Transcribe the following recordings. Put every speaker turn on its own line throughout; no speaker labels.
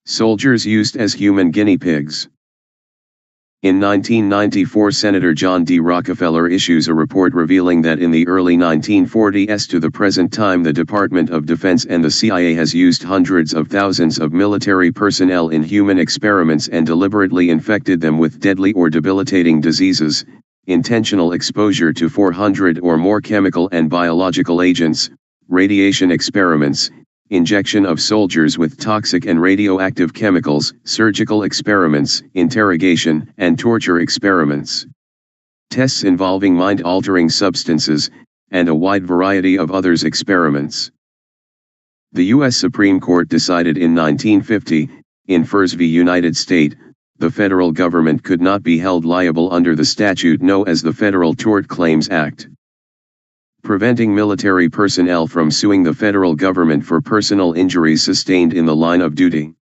Soldiers used as human guinea pigs. In 1994, Senator John D. Rockefeller issues a report revealing that in the early 1940s to the present time the Department of Defense and the CIA has used hundreds of thousands of military personnel in human experiments and deliberately infected them with deadly or debilitating diseases, intentional exposure to 400 or more chemical and biological agents, radiation experiments, injection of soldiers with toxic and radioactive chemicals, surgical experiments, interrogation and torture experiments, tests involving mind-altering substances, and a wide variety of others experiments. The U.S. Supreme Court decided in 1950, in Furs v. United States, the federal government could not be held liable under the statute known as the Federal Tort Claims Act, preventing military personnel from suing the federal government for personal injuries sustained in the line of duty.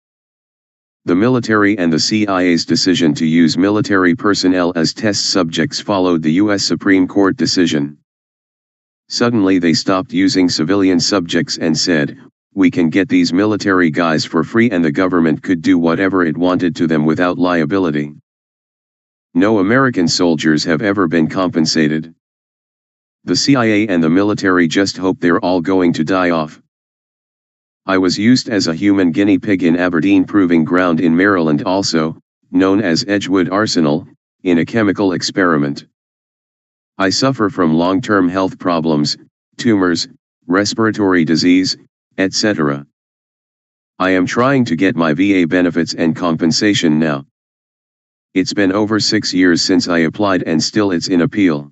The military and the CIA's decision to use military personnel as test subjects followed the U.S. Supreme Court decision. Suddenly they stopped using civilian subjects and said, "We can get these military guys for free and the government could do whatever it wanted to them without liability." No American soldiers have ever been compensated. The CIA and the military just hope they're all going to die off. I was used as a human guinea pig in Aberdeen Proving Ground in Maryland, also known as Edgewood Arsenal, in a chemical experiment. I suffer from long-term health problems, tumors, respiratory disease, etc. I am trying to get my VA benefits and compensation now. It's been over 6 years since I applied and still it's in appeal.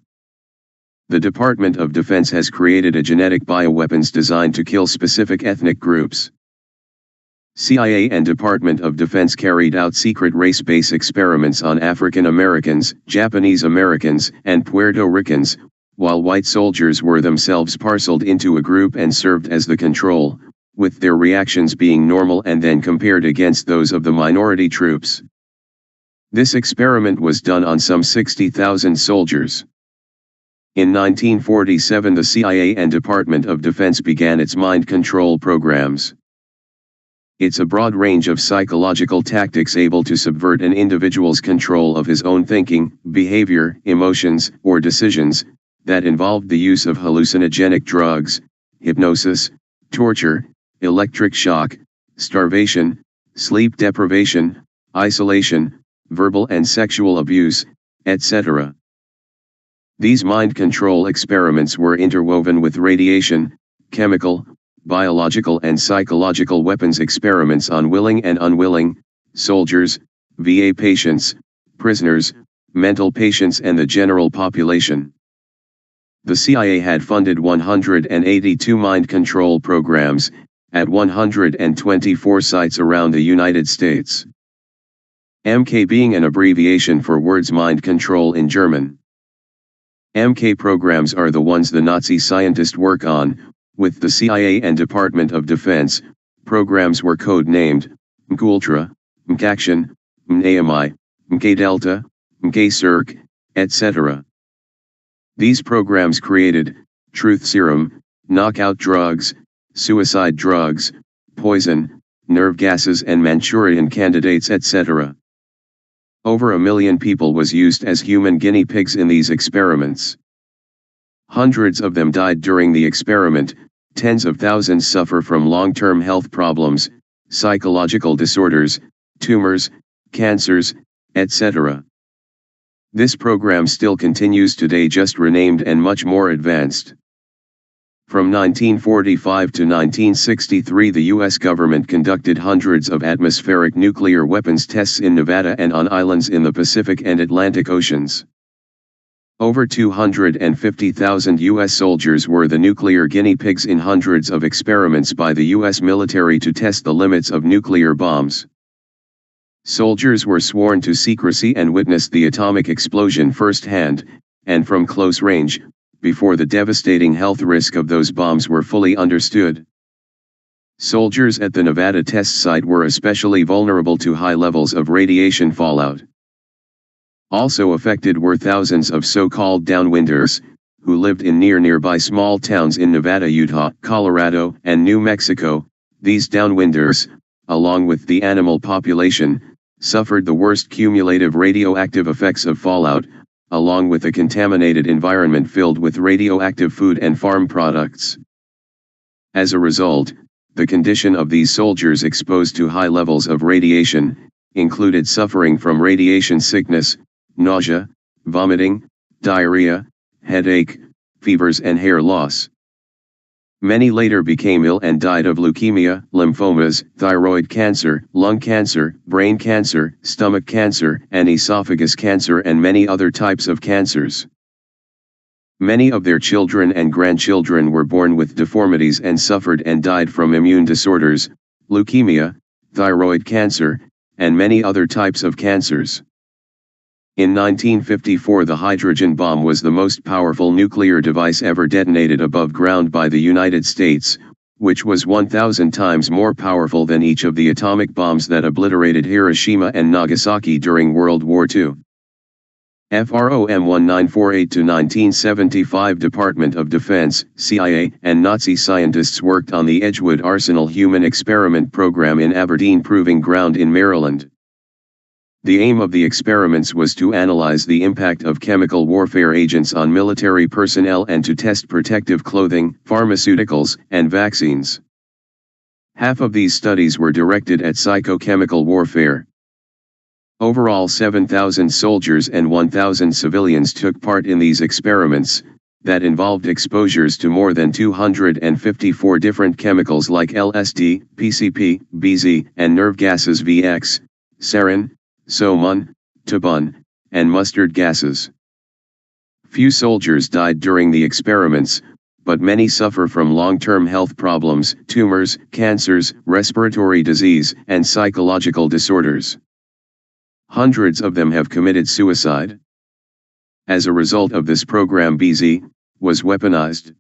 The Department of Defense has created a genetic bioweapons designed to kill specific ethnic groups. CIA and Department of Defense carried out secret race-based experiments on African Americans, Japanese Americans, and Puerto Ricans, while white soldiers were themselves parceled into a group and served as the control, with their reactions being normal and then compared against those of the minority troops. This experiment was done on some 60,000 soldiers. In 1947 the CIA and Department of Defense began its mind control programs. It's a broad range of psychological tactics able to subvert an individual's control of his own thinking, behavior, emotions, or decisions, that involved the use of hallucinogenic drugs, hypnosis, torture, electric shock, starvation, sleep deprivation, isolation, verbal and sexual abuse, etc. These mind control experiments were interwoven with radiation, chemical, biological and psychological weapons experiments on willing and unwilling soldiers, VA patients, prisoners, mental patients and the general population. The CIA had funded 182 mind control programs, at 124 sites around the United States. MK being an abbreviation for words mind control in German. MK programs are the ones the Nazi scientists work on, with the CIA and Department of Defense. Programs were code-named MKUltra, MKAction, MKAMI, MKDelta, MKCirc, etc. These programs created truth serum, knockout drugs, suicide drugs, poison, nerve gases and Manchurian candidates, etc. Over 1 million people was used as human guinea pigs in these experiments. Hundreds of them died during the experiment, tens of thousands suffer from long-term health problems, psychological disorders, tumors, cancers, etc. This program still continues today, just renamed and much more advanced. From 1945 to 1963 the U.S. government conducted hundreds of atmospheric nuclear weapons tests in Nevada and on islands in the Pacific and Atlantic Oceans. Over 250,000 U.S. soldiers were the nuclear guinea pigs in hundreds of experiments by the U.S. military to test the limits of nuclear bombs. Soldiers were sworn to secrecy and witnessed the atomic explosion firsthand, and from close range, before the devastating health risk of those bombs were fully understood. Soldiers at the Nevada test site were especially vulnerable to high levels of radiation fallout. Also affected were thousands of so-called downwinders, who lived in nearby small towns in Nevada, Utah, Colorado, and New Mexico. These downwinders, along with the animal population, suffered the worst cumulative radioactive effects of fallout, along with a contaminated environment filled with radioactive food and farm products. As a result, the condition of these soldiers exposed to high levels of radiation included suffering from radiation sickness, nausea, vomiting, diarrhea, headache, fevers and hair loss. Many later became ill and died of leukemia, lymphomas, thyroid cancer, lung cancer, brain cancer, stomach cancer, and esophagus cancer and many other types of cancers. Many of their children and grandchildren were born with deformities and suffered and died from immune disorders, leukemia, thyroid cancer, and many other types of cancers. In 1954, the hydrogen bomb was the most powerful nuclear device ever detonated above ground by the United States, which was 1,000 times more powerful than each of the atomic bombs that obliterated Hiroshima and Nagasaki during World War II. FROM 1948-1975 Department of Defense, CIA, and Nazi scientists worked on the Edgewood Arsenal human experiment program in Aberdeen Proving Ground in Maryland. The aim of the experiments was to analyze the impact of chemical warfare agents on military personnel and to test protective clothing, pharmaceuticals, and vaccines. Half of these studies were directed at psychochemical warfare. Overall, 7,000 soldiers and 1,000 civilians took part in these experiments, that involved exposures to more than 254 different chemicals like LSD, PCP, BZ, and nerve gases VX, sarin, soman, tabun, and mustard gases. Few soldiers died during the experiments, but many suffer from long-term health problems, tumors, cancers, respiratory disease, and psychological disorders. Hundreds of them have committed suicide. As a result of this program, BZ was weaponized.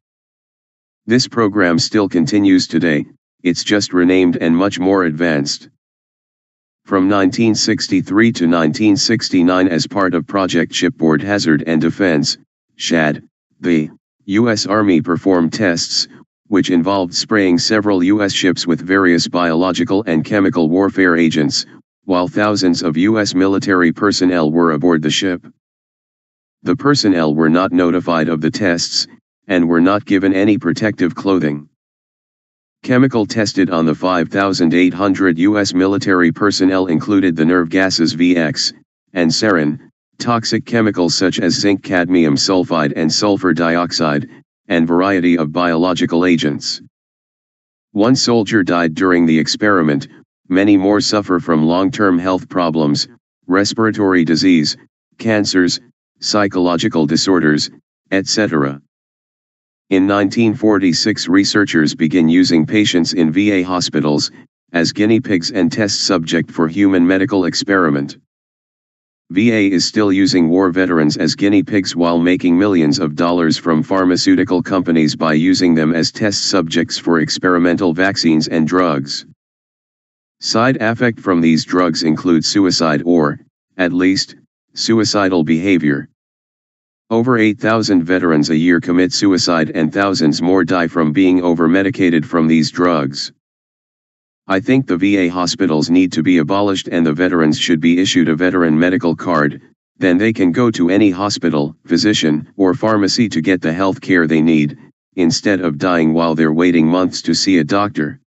This program still continues today, it's just renamed and much more advanced. From 1963 to 1969, as part of Project Shipboard Hazard and Defense, SHAD, the U.S. Army performed tests, which involved spraying several U.S. ships with various biological and chemical warfare agents, while thousands of U.S. military personnel were aboard the ship. The personnel were not notified of the tests, and were not given any protective clothing. Chemical tested on the 5,800 U.S. military personnel included the nerve gases VX and sarin, toxic chemicals such as zinc cadmium sulfide and sulfur dioxide, and variety of biological agents. One soldier died during the experiment. Many more suffer from long-term health problems, respiratory disease, cancers, psychological disorders, etc. In 1946, researchers began using patients in VA hospitals as guinea pigs and test subject for human medical experiment. VA is still using war veterans as guinea pigs while making millions of dollars from pharmaceutical companies by using them as test subjects for experimental vaccines and drugs. Side effects from these drugs include suicide or, at least, suicidal behavior. Over 8,000 veterans a year commit suicide and thousands more die from being over-medicated from these drugs. I think the VA hospitals need to be abolished and the veterans should be issued a veteran medical card, then they can go to any hospital, physician, or pharmacy to get the health care they need, instead of dying while they're waiting months to see a doctor.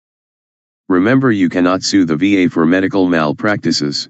Remember, you cannot sue the VA for medical malpractices.